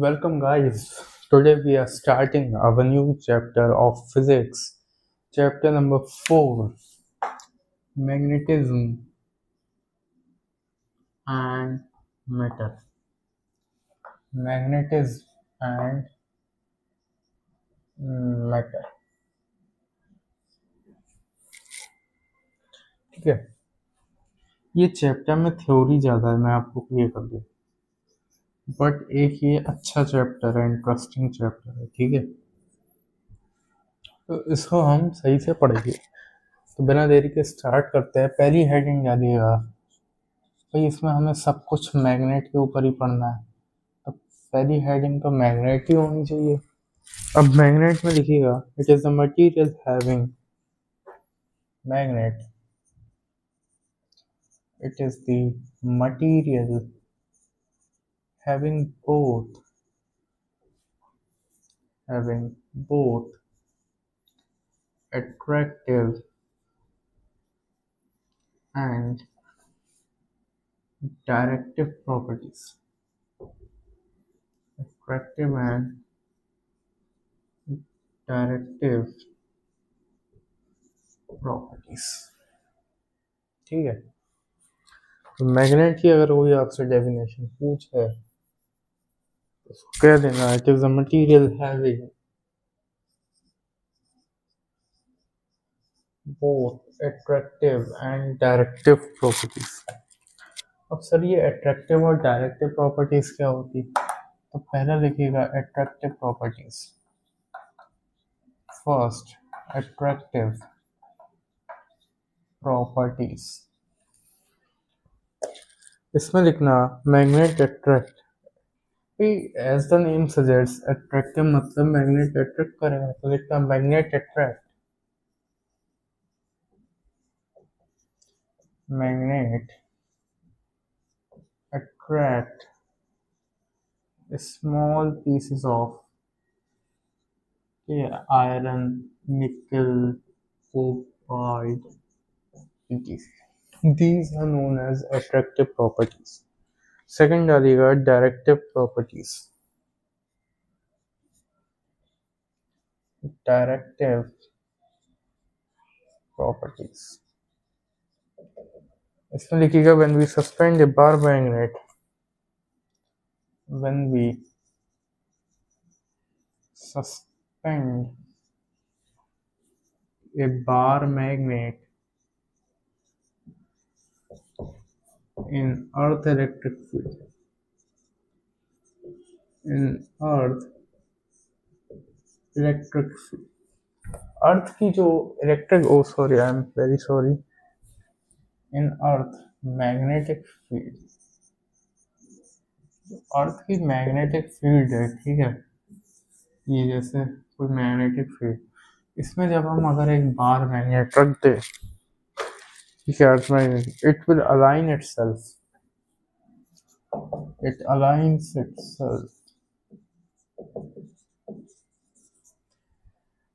Welcome, guys. Today we are starting our new chapter of physics. Chapter number 4, Magnetism and Matter. Magnetism and Matter. ठीक है, ये chapter में theory ज़्यादा है, मैं आपको क्लियर कर दूँ। बट एक ये अच्छा चैप्टर है, इंटरेस्टिंग चैप्टर है, ठीक है। तो इसको हम सही से पढ़ेंगे। तो बिना देरी के स्टार्ट करते हैं। पहली हेडिंग डालिएगा भाई, इसमें हमें सब कुछ मैग्नेट के ऊपर ही पढ़ना है। तो पहली हेडिंग तो मैग्नेट ही होनी चाहिए। अब मैग्नेट में लिखिएगा, it is the material having magnet, it is the material having both having both attractive and directive properties. Attractive and directive properties, ठीक है। तो मैग्नेट की अगर कोई आपसे डेफिनेशन पूछे तो उसको कह देना, it is a material having both attractive and directive properties। अब सर ये अट्रैक्टिव और डायरेक्टिव प्रॉपर्टीज क्या होती? तो पहला लिखिएगा attractive properties. First, attractive properties. इसमें लिखना magnet attract. As the name suggest, attractive मतलब मैग्नेट अट्रैक्ट करेगा, तो लिखना magnet attract, magnet attract small pieces of iron, nickel, cobalt, etc. These are known as attractive properties. Second डालिएगा directive properties. Directive properties. इसमें लिखिएगा when we suspend a bar magnet, when we suspend a bar magnet in earth electric field, in earth electric field, earth की जो electric, oh sorry, I am very sorry, in earth magnetic field, earth की magnetic field है, ठीक है, ये जैसे कोई magnetic field, इसमें जब हम अगर एक बार मैग्नेट रख दे, ठीक है, earth magnetic, it will align itself, it aligns itself.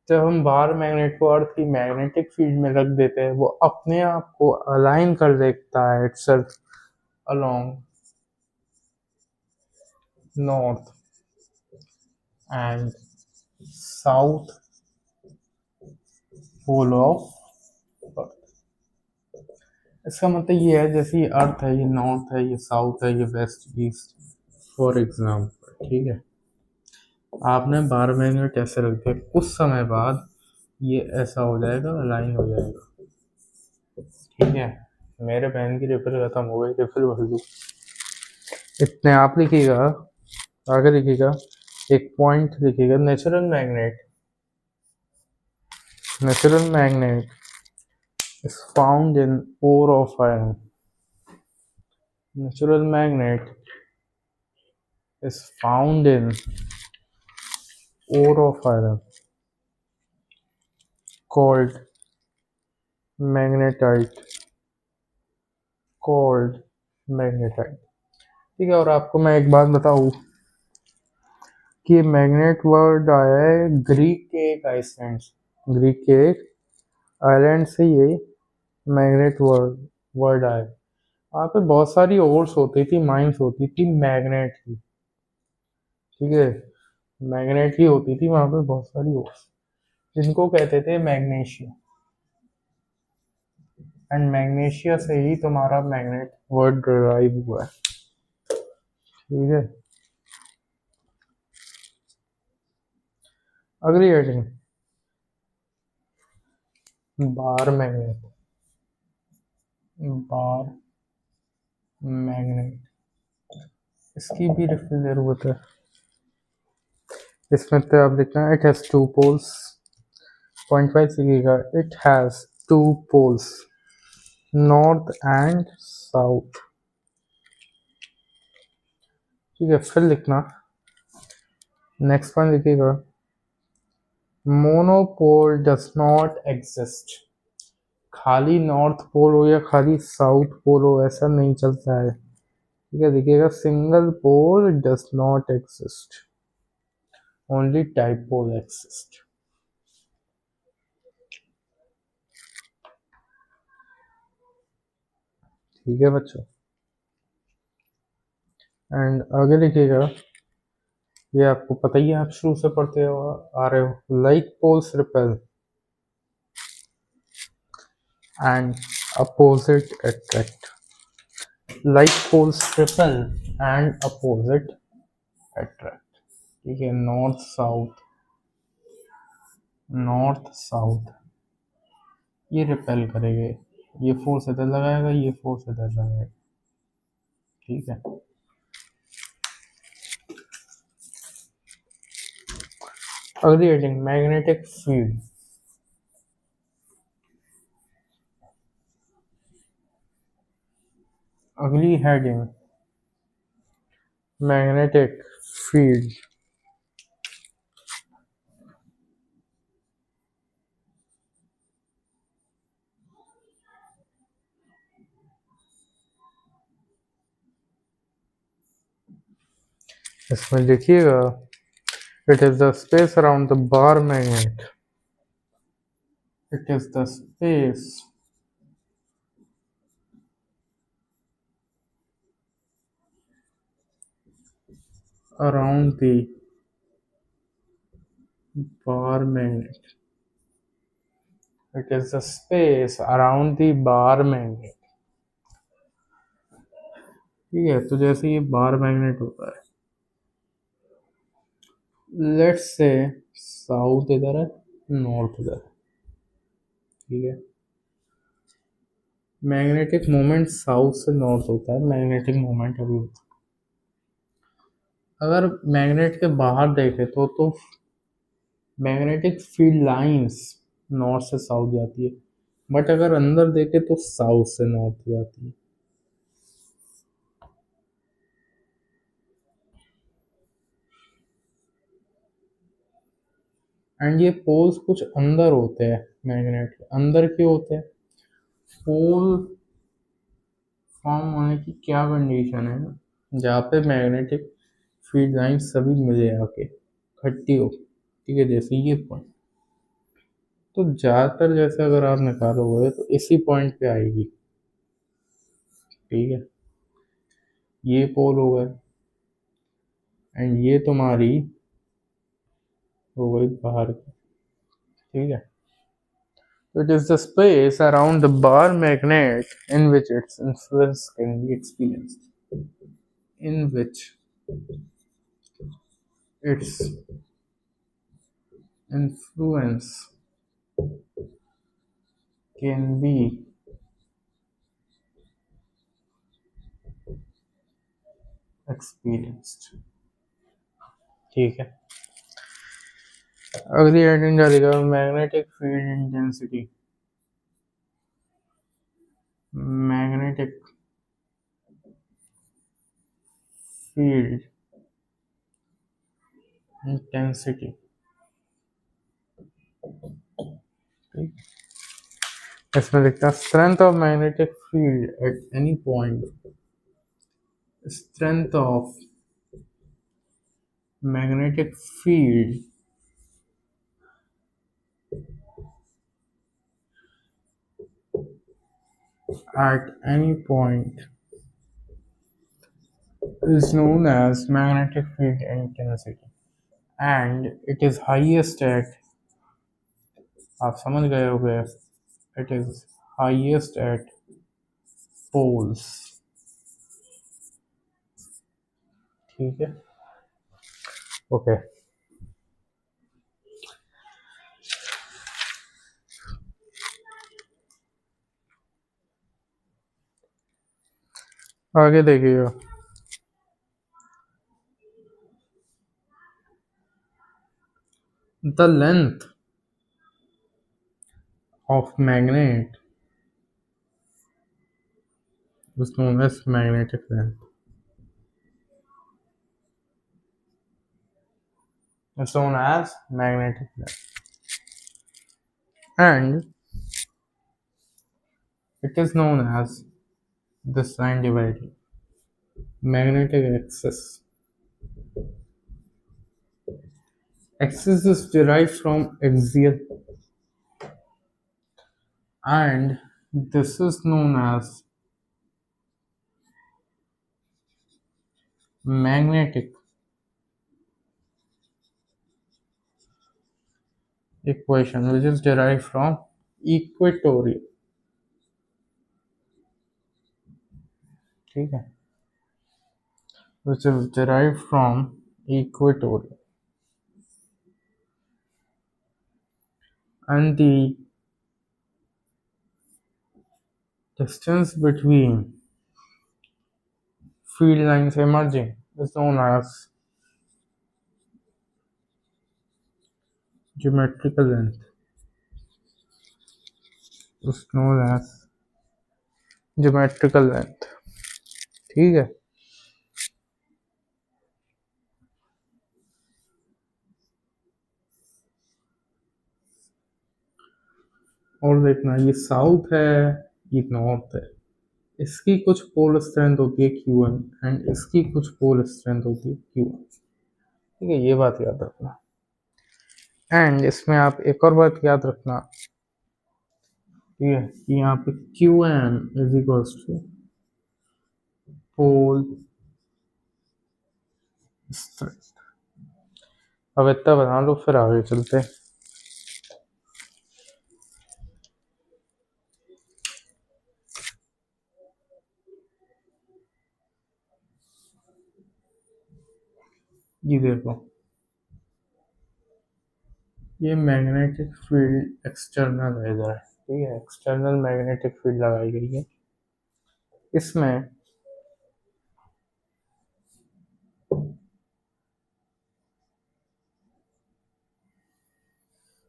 जब हम बाहर मैग्नेट को अर्थ की मैग्नेटिक फील्ड में रख देते हैं, वो अपने आप को अलाइन कर देता है itself along north and south pole of earth. इसका मतलब ये है, जैसे ये अर्थ है, ये नॉर्थ है, ये साउथ है, ये वेस्ट ईस्ट, फॉर एग्जाम्पल, ठीक है। आपने 12 मैग्नेट ऐसे रख दिया, कुछ समय बाद ये ऐसा हो जाएगा, अलाइन हो जाएगा, ठीक है। मेरे बहन की रिफिल खत्म हो गई, रिफिल भर दो। इतने आप लिखिएगा, आगे लिखिएगा, एक पॉइंट लिखिएगा, natural magnet, natural magnet is found in ore of iron. Natural magnet is found in ore of iron called magnetite. Called magnetite, ठीक है। और आपको मैं एक बात बताऊं कि मैग्नेट वर्ड आया है ग्रीक के एक आइसलैंड, ग्रीक के एक आइलैंड से ये मैग्नेट वर्ड आया। वहाँ पे बहुत सारी ओर्स होती थी, माइंस होती थी मैग्नेट की, ठीक है, मैग्नेट ही होती थी वहां पे बहुत सारी होर्स, जिनको कहते थे मैग्नीशिया। एंड मैग्नीशिया से ही तुम्हारा मैग्नेट वर्ड डिराइव हुआ है। ठीक है, अगली heading, bar magnet. Bar magnet, इसकी भी रिफिल जरूरत है। इसमें तो आप लिखना इट हैज टू पोल्स, 0.5 सीखिएगा। It has two poles, north and south. ठीक है, फिर लिखना नेक्स्ट वन लिखिएगा, मोनोपोल डज नॉट एग्जिस्ट। खाली नॉर्थ पोल हो या खाली साउथ पोल हो ऐसा नहीं चलता है। ठीक है, देखिएगा, single pole does not exist, only dipole exist. ठीक है बच्चों, एंड आगे लिखिएगा, ये आपको पता ही है, आप शुरू से पढ़ते आ रहे हो, like poles repel and opposite attract. Like poles repel and opposite attract. ठीक है, नॉर्थ साउथ, नॉर्थ साउथ ये रिपेल करेंगे, ये फोर्स इधर लगाएगा, ये फोर्स इधर लगाएगा। ठीक है, अगली हेडिंग, मैग्नेटिक फील्ड। अगली हेडिंग, मैग्नेटिक फील्ड। इसमें लिखिएगा, it is the space around the bar magnet. It is the space around the bar magnet. It is the space around the bar magnet. ठीक है, तो जैसे ये बार मैग्नेट होता है, लेट्स से साउथ इधर है, नॉर्थ इधर है। ठीक है, मैग्नेटिक मोमेंट साउथ से नॉर्थ होता है, मैग्नेटिक मोमेंट अभी होता है। अगर मैग्नेट के बाहर देखे तो मैग्नेटिक फील्ड लाइंस नॉर्थ से साउथ जाती है, बट अगर अंदर देखे तो साउथ से नॉर्थ जाती है। एंड ये पोल्स कुछ अंदर होते हैं, मैग्नेट के अंदर क्यों होते हैं? पोल फॉर्म होने की क्या कंडीशन है, जहाँ पे मैग्नेटिक फील्ड लाइन सभी मिले आके इकट्ठी हो। ठीक है, जैसे ये पॉइंट, तो ज़्यादातर जैसे अगर आप निकालोगे तो इसी पॉइंट पे आएगी। ठीक है, ये पोल हो गए, एंड ये तुम्हारी हो गई बाहर की। ठीक है, it is the space around the bar magnet in which its influence can be experienced. In which its influence can be experienced. ठीक है, अगली हेडिंग डालेगा, magnetic field intensity. Magnetic field intensity. ठीक, इसमें लिखता है, strength of magnetic field at any point. Strength of magnetic field at any point is known as magnetic field intensity and it is highest at, आप समझ गए होंगे, it is highest at poles. ठीक है, ओके। आगे देखिएगा, the length of magnet is known as magnetic length. It's known as magnetic length, and it is known as this line dividing magnetic axis. Axis is derived from axial, and this is known as magnetic equation, which is derived from equatorial. ठीक है, which is derived from equatorial, and the distance between field lines emerging is known as geometrical length. Is known as geometrical length. ठीक है, और देखना ये south है, ये north है, इसकी कुछ पोल स्ट्रेंथ होती है Q1 एंड इसकी कुछ पोल स्ट्रेंथ होती है Q1। ठीक है, ये बात याद रखना। एंड इसमें आप एक और बात याद रखना, ठीक है, कि यहाँ पे Qm is equals to pole strength. अब इतना बना लो, फिर आगे चलते हैं। ये देखो, ये मैग्नेटिक फील्ड एक्सटर्नल है इधर, ठीक है, एक्सटर्नल मैग्नेटिक फील्ड लगाई गई है। इसमें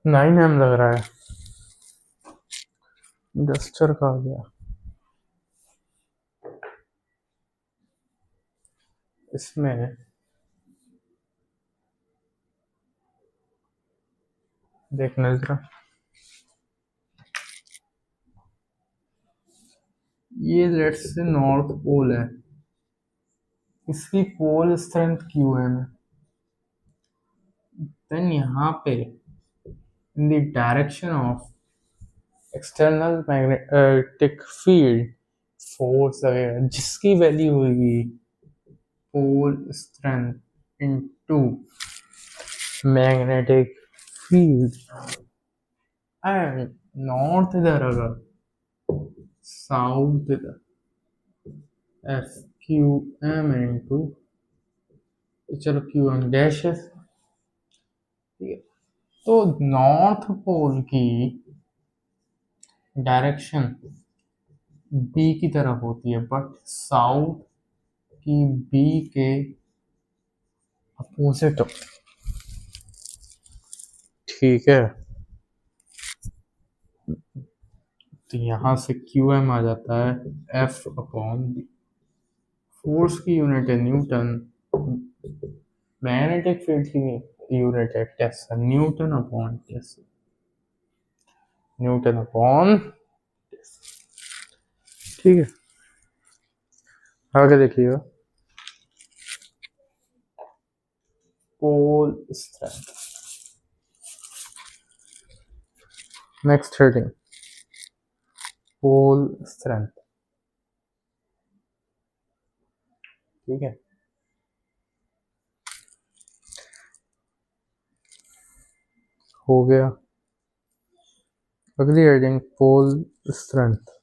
नाइन एम लग रहा है, डस्टर का आ गया। इसमें देखना जरा, ये लेट्स से नॉर्थ पोल है, इसकी पोल स्ट्रेंथ Qm है। देन यहाँ पे in the direction of external magnetic field force लगेगा, जिसकी वैल्यू होगी pole strength into magnetic field. And north इधर अगर, साउथ इधर, FQm इनटू, चलो Qm डैश है, ठीक है। तो नॉर्थ पोल की डायरेक्शन बी की तरफ होती है, बट साउथ की बी के अपोजिट हो, ठीक है। तो यहाँ से Qm आ जाता है F/B। फोर्स की यूनिट है न्यूटन, मैग्नेटिक फील्ड की यूनिट है tesla, newton upon tesla, newton upon tesla. ठीक है, आगे देखिएगा, pole strength. Next heading, pole strength. ठीक है, हो गया। अगली heading pole strength.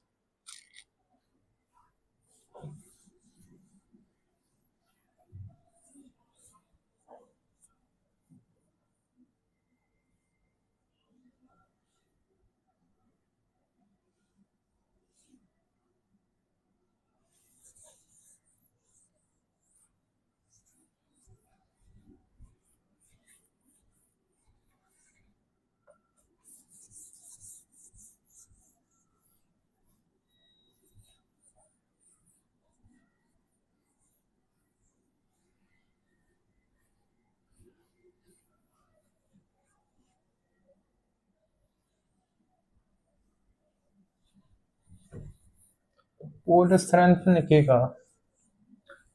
Pole strength लिखेगा,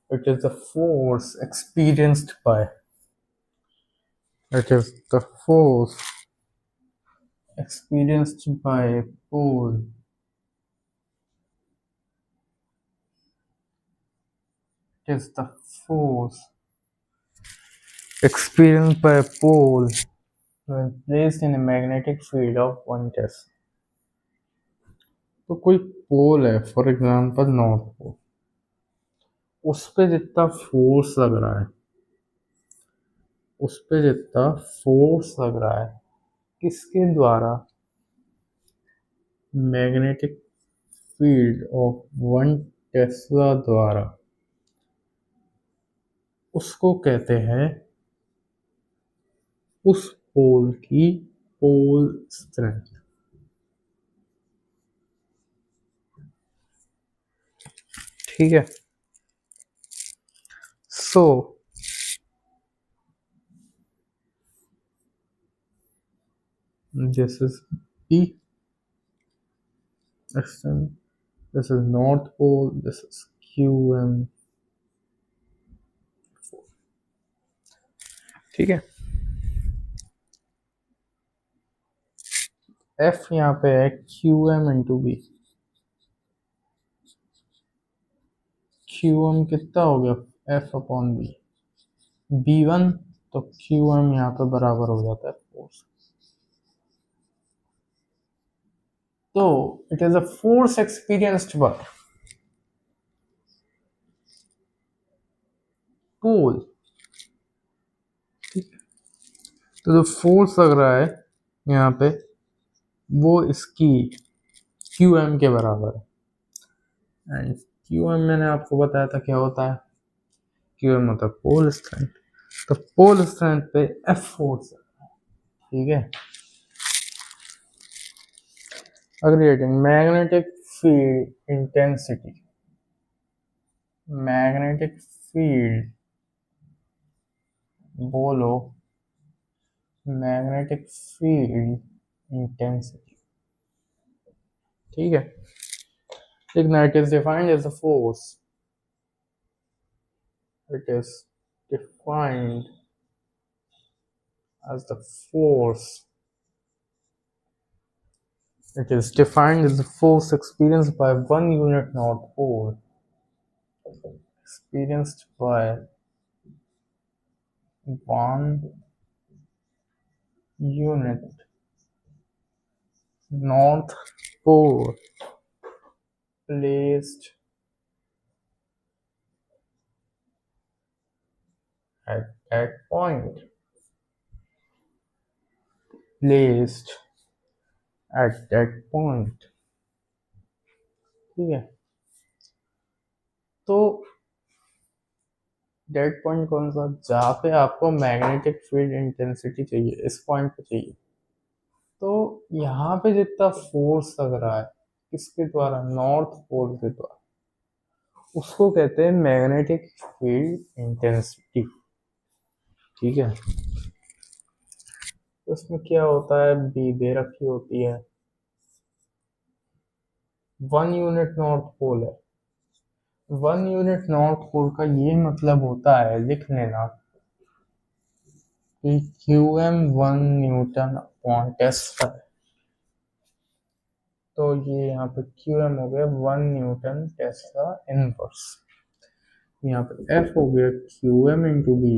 it is the force experienced by, it is the force experienced by a pole, it is the force experienced by a pole when placed in a magnetic field of one Tesla। तो कोई पोल है, for example north pole, उस पे जितना force लग रहा है, उस पे जितना फोर्स लग रहा है, किसके द्वारा? Magnetic field of one Tesla द्वारा, उसको कहते हैं उस पोल की पोल स्ट्रेंथ। ठीक है। So this is P extent, this is north pole, this is QM। ठीक है। F यहाँ पे है QM इंटू बी। QM कितना हो गया? F upon B. B1 तो QM यहाँ पे बराबर हो जाता है फोर्स। तो it is a force experienced by pole. तो जो फोर्स लग रहा है यहाँ पे, वो इसकी QM के बराबर है। एंड QM मैंने आपको बताया था क्या होता है, QM होता है पोल स्ट्रेंथ। तो पोल स्ट्रेंथ पे F फोर्स है। ठीक है। अगली rating magnetic field intensity. Magnetic field, बोलो मैग्नेटिक फील्ड इंटेंसिटी। ठीक है। लिखना, it is defined as a force, it is defined as the force, it is defined as the force experienced by one unit north pole, experienced by one unit north pole placed at that point, placed at that point। ठीक है। तो dead point कौन सा? जहाँ पे आपको magnetic field intensity चाहिए, इस पॉइंट पे चाहिए। तो यहाँ पे जितना फोर्स लग रहा है, किसके द्वारा? नॉर्थ पोल के द्वारा, उसको कहते हैं मैग्नेटिक फील्ड इंटेंसिटी। ठीक है। तो इसमें क्या होता है, बी दे रखी होती है, वन यूनिट नॉर्थ पोल है। वन यूनिट नॉर्थ पोल का ये मतलब होता है, लिख लेना, कि QM 1 न्यूटन अपॉन टेस्ला है। तो ये यहाँ पे QM हो गया 1 न्यूटन टेस्ला इनवर्स। यहाँ पे F हो गया QM into B,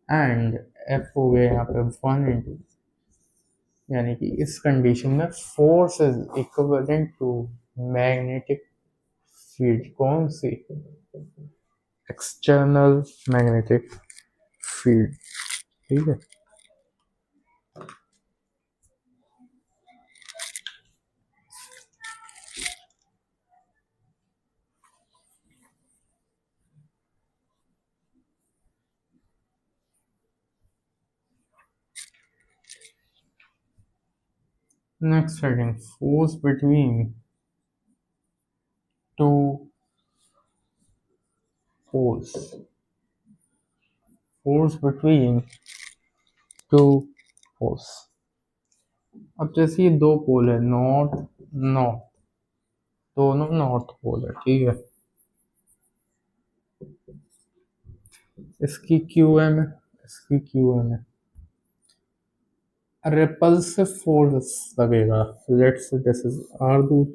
and F हो गया यहाँ पे 1 इंटू। यानी कि इस कंडीशन में force is equivalent to magnetic field. कौन सी? External magnetic field. ठीक है। Next heading, force between two poles. Force between two poles. अब जैसे ये दो पोल है, नॉर्थ नॉर्थ, दोनों नॉर्थ पोल है, ठीक है। इसकी क्यू एम है, इसकी क्यू एम है। रिपल्सिव फोर्स लगेगा। Let's say this is R दूर,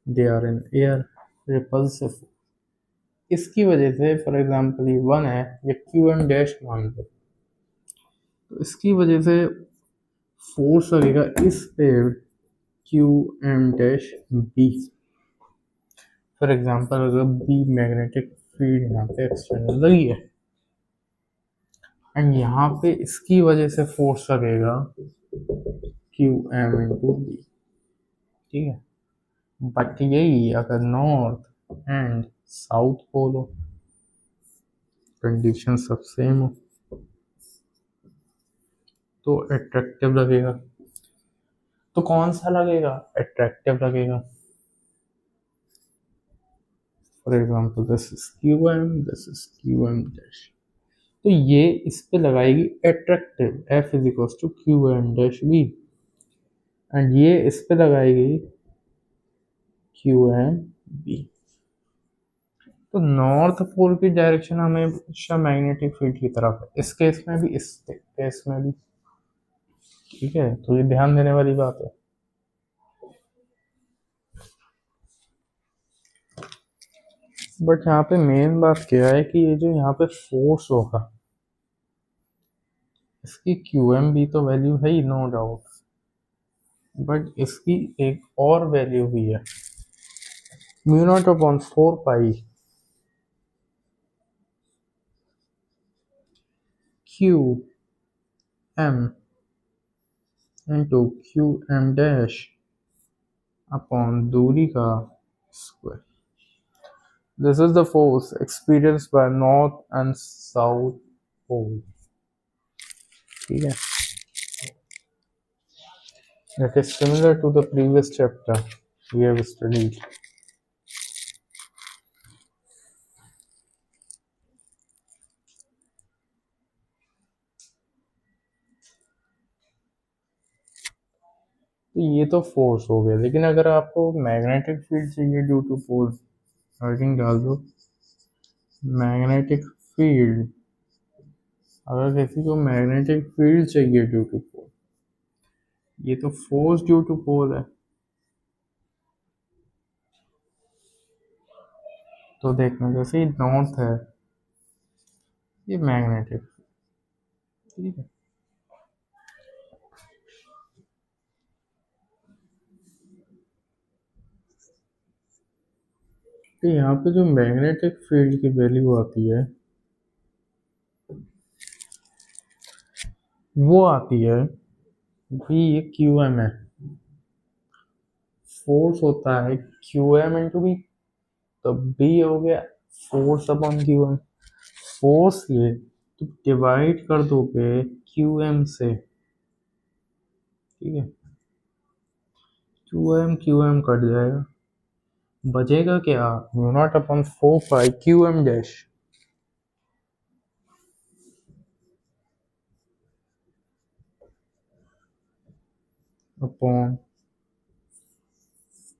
they are in air. Repulsive, इसकी वजह से फॉर एग्जांपल ये वन है, ये क्यू एम डैश मान लो, तो इसकी वजह से फोर्स लगेगा इस पे Q M dash B. For example अगर बी मैग्नेटिक फील्ड यहाँ पे एक्सटर्नल लगी है एंड यहाँ पे इसकी वजह से फोर्स लगेगा क्यू एम इंटू बी, ठीक है। बट यही अगर नॉर्थ एंड साउथ पोल हो, कंडीशन सब सेम हो, तो अट्रैक्टिव लगेगा। तो कौन सा लगेगा? अट्रैक्टिव लगेगा। For example this is Q M, this is Q M dash, तो ये इस पे लगाएगी attractive, F is equal to Q M dash B, and ये इस पे लगाएगी क्यू एम बी। तो नॉर्थ पोल की डायरेक्शन हमेशा मैग्नेटिक फील्ड की तरफ है, इस केस में भी, इस केस में भी, ठीक है। तो ये ध्यान देने वाली बात है। बट यहाँ पे मेन बात क्या है कि ये जो यहाँ पे फोर्स होगा, इसकी क्यू एम बी तो वैल्यू है ही, नो डाउट, बट इसकी एक और वैल्यू भी है, mu not upon 4 pi Q M into Q M dash upon दूरी का square. This is the force experienced by north and south pole, ठीक है। That is similar to the previous chapter we have studied. तो ये तो force हो गया, लेकिन अगर आपको मैग्नेटिक फील्ड चाहिए ड्यू टू पोल, हेडिंग डाल दो मैग्नेटिक फील्ड। अगर किसी को मैग्नेटिक फील्ड चाहिए ड्यू टू पोल, ये तो फोर्स ड्यू टू पोल है, तो देखना जैसे ये नॉर्थ है, ये मैग्नेटिक, ठीक है। तो यहाँ पे जो मैग्नेटिक फील्ड की वैल्यू आती है वो आती है भी, ये क्यू एम है, फोर्स होता है क्यू एम इंटू बी, तो बी हो गया force upon Q M. Force ये तो डिवाइड कर दोगे क्यू एम से, ठीक है। क्यू एम कट जाएगा, बचेगा क्या? Mu not upon 4 pi Q M dash upon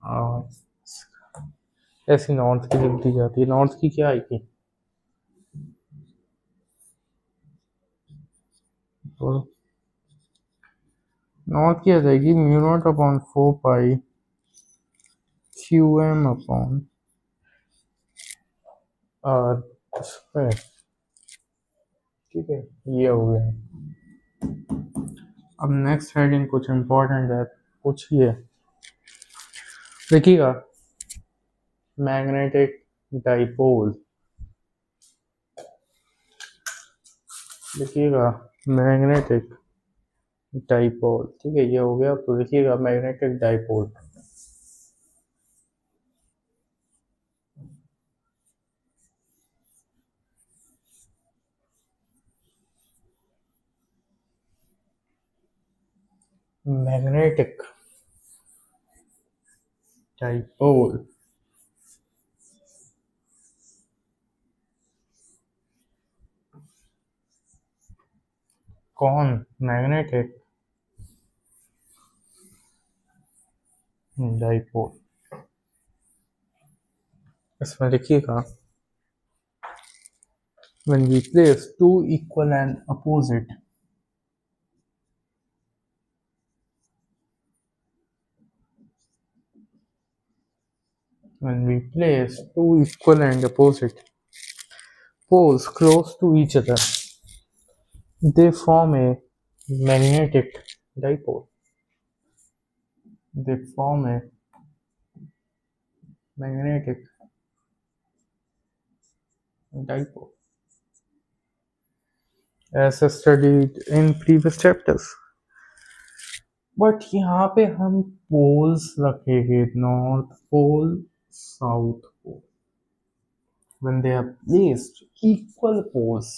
R. ऐसी नॉर्थ की लिख दी जाती है। नॉर्थ की क्या आएगी? बोलो। नॉर्थ की आ जाएगी mu not upon 4 pi Q M upon R square, ठीक है। ये हो गया। अब नेक्स्ट हेडिंग कुछ इम्पोर्टेंट है, कुछ ये देखिएगा, मैग्नेटिक डाइपोल। देखिएगा मैग्नेटिक डाइपोल, ठीक है, ये हो गया। तो देखिएगा मैग्नेटिक डाइपोल, मैग्नेटिक डाइपोल कौन, मैग्नेटिक डाइपोल, इसमें देखिएगा when we place two equal and opposite when we place two equal and opposite poles close to each other, they form a magnetic dipole. They form a magnetic dipole as studied in previous chapters. But यहाँ पे हम poles रखेंगे, north pole, south pole, when they are placed equal poles।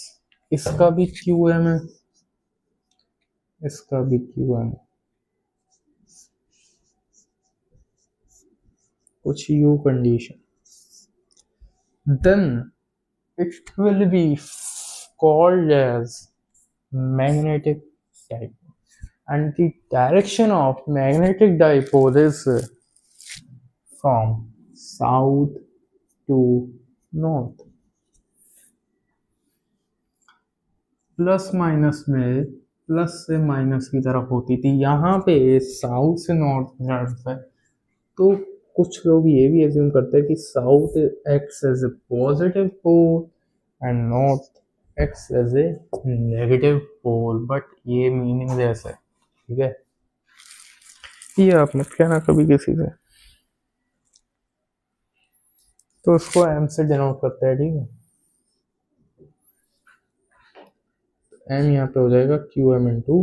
इसका भी QM है, इसका भी QM, कुछ U condition, then it will be called as magnetic dipole, and the direction of magnetic dipole is from south to north। Plus minus में plus से minus की तरफ होती थी, यहाँ पे साउथ से नॉर्थ की तरफ है। तो कुछ लोग ये भी एज्यूम करते हैं कि south X as a positive pole and north X as a negative pole, but ये मीनिंगलेस है, ठीक है। ये आप मत कहना कभी किसी से। तो उसको एम से डिनोट करते हैं, ठीक है। एम यहाँ पे हो जाएगा Q M into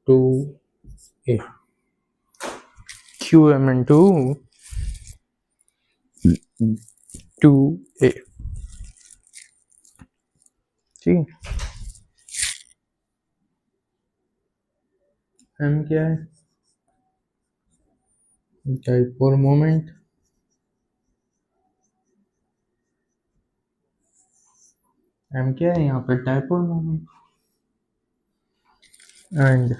two A, Q M into two ए, ठीक है। एम क्या है, डाइपोल मोमेंट, एम क्या है यहाँ पे, dipole moment, and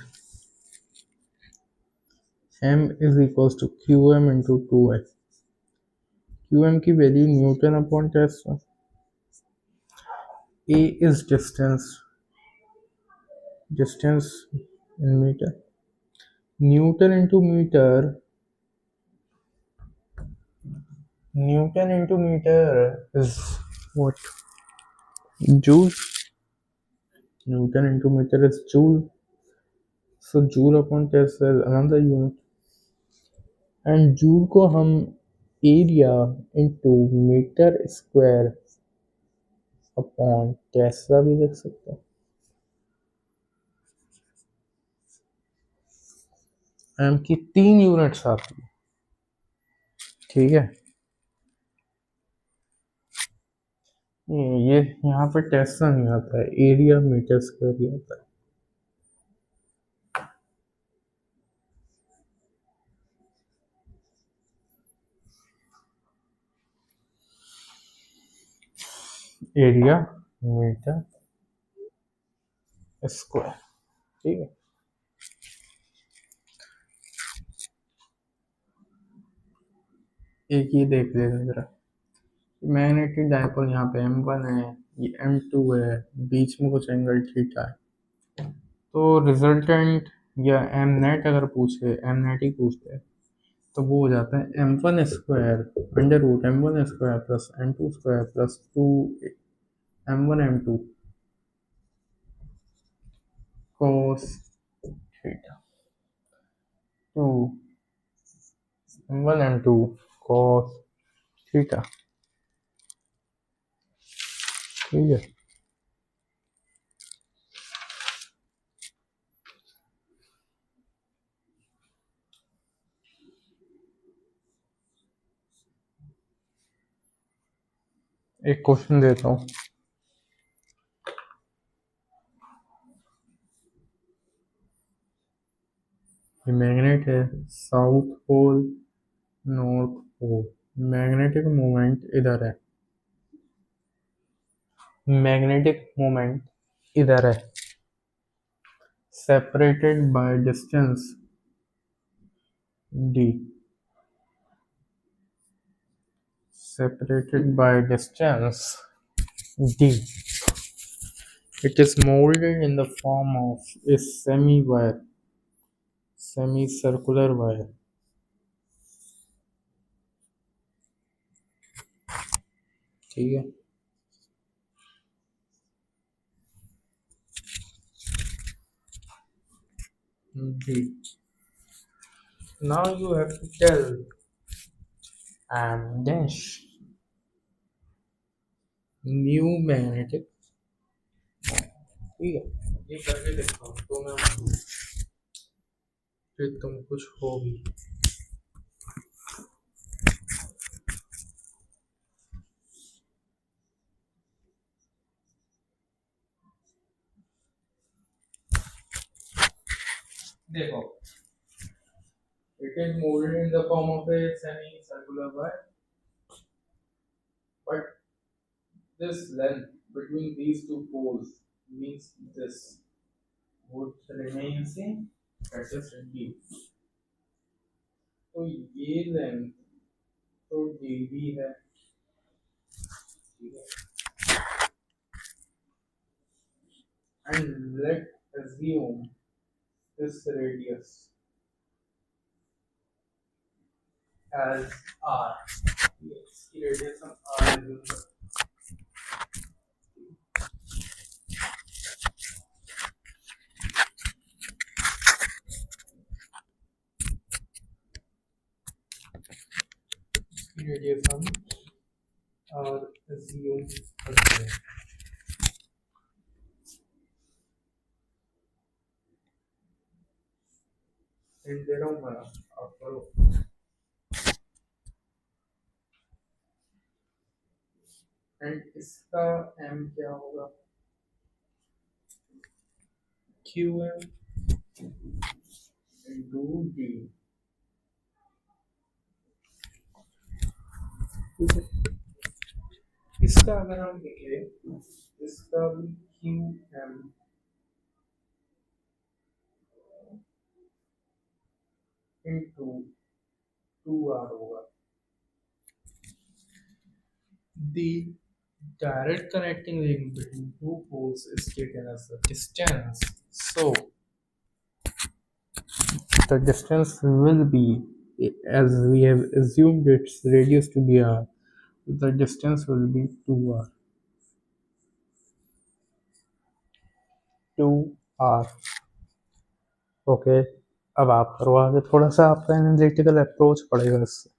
M is equals to Q M into two A. Q M की value newton upon tesla, A is distance, distance in metre, newton into metre, newton into metre is what, joule, newton into metre is joule, so joule upon Tesla is another unit, and joule को हम area into metre square upon tesla भी लिख सकते हैं। M की 3 units आती है, ठीक है। ये यहाँ पे टेस्ला नहीं आता है, एरिया मीटर स्क्वायर ही आता है। एरिया मीटर स्क्वायर, ठीक है। एक ये देख लेते जरा, मैग्नेटिक डाइपोल यहाँ पे M1 है, ये M2 है, बीच में कुछ एंगल थीटा है। तो रिजल्टेंट या एम नेट अगर पूछे, एम नेट ही पूछते हैं, तो वो हो जाता है M1 square under root M1 square plus M2 square plus 2 M1 M2 cos theta, 2 1 and 2 cos theta, ठीक है। एक क्वेश्चन देता हूँ। ये मैग्नेट है, south pole north pole, magnetic moment इधर है, मैग्नेटिक मोमेंट इधर है, separated by distance d, separated by distance d. It is molded in the form of a semi-wire, semicircular wire. ठीक है। D. Now you have to tell dash new magnetic, ठीक है। ये करके देखो तो मैं फिर तुम कुछ होगी। देखो, it is molded in the form of a semicircular wire, but this length between these two poles means this would remain same, that is d. तो ये लेंथ तो db है, ठीक है। And let assume this radius as r, इसकी radius हम r assume करते हैं। इसकी radius हम r assume करते हैं। एंड दे रहा हूँ मैं, आप करो। एंड इसका m क्या होगा, qm into d, ठीक है। इसका अगर हम देखें, इसका भी qm into 2r होगा। The direct connecting link between two poles is taken as the distance. So the distance will be, as we have assumed its radius to be r, the distance will be 2r. 2r. Okay, अब आप करो आगे, थोड़ा सा आपका analytical approach पड़ेगा इससे।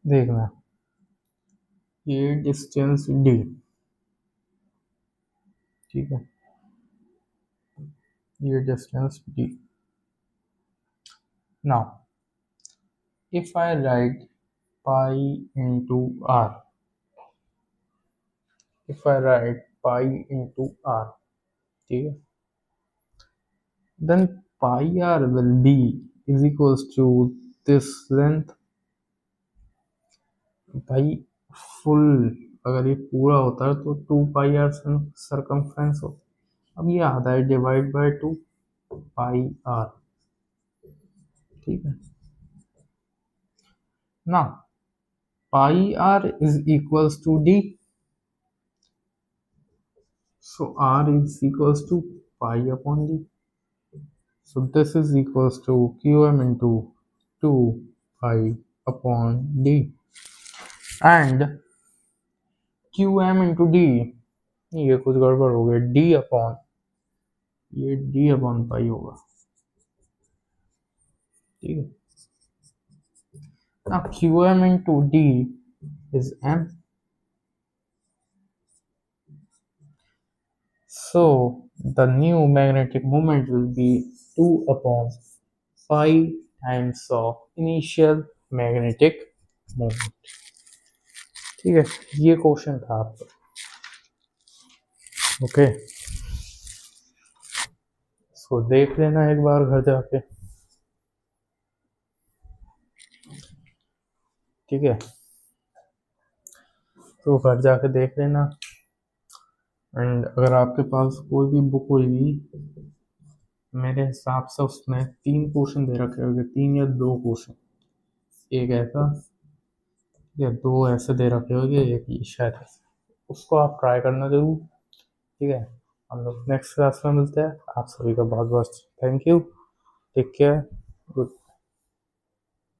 देखना, ये डिस्टेंस d, ठीक है, ये distance d। Now if I write pi into r, if I write pi into r, ठीक है, then pi r will be is equals to this length। भाई फुल, अगर ये पूरा होता है तो 2 पाई आर सरकमफ्रेंस हो, अब ये आता है डिवाइड बाय 2 पाई आर, ठीक है ना। Pi R is equals to D, so r is equals to pi upon d. So this is equals to qm into 2 pi upon d, and qm into d, ये कुछ गड़बड़ हो गया, d upon, ये d upon pi होगा, ठीक है ना। qm into d is m, so the new magnetic moment will be 2 upon pi times of initial magnetic moment, ठीक है। ये क्वेश्चन था आपका, ओके। सो देख लेना एक बार घर जाके, ठीक है। तो घर जाके देख लेना, एंड अगर आपके पास कोई भी बुक होगी, मेरे हिसाब से उसमें 3 क्वेश्चन दे रखे होंगे, 3 या 2 क्वेश्चन, एक ऐसा या 2 ऐसे दे रखे होंगे, एक ये शायद ऐसे। उसको आप ट्राई करना जरूर, ठीक है। हम लोग नेक्स्ट क्लास में मिलते हैं। आप सभी का बहुत बहुत thank you, take care, good.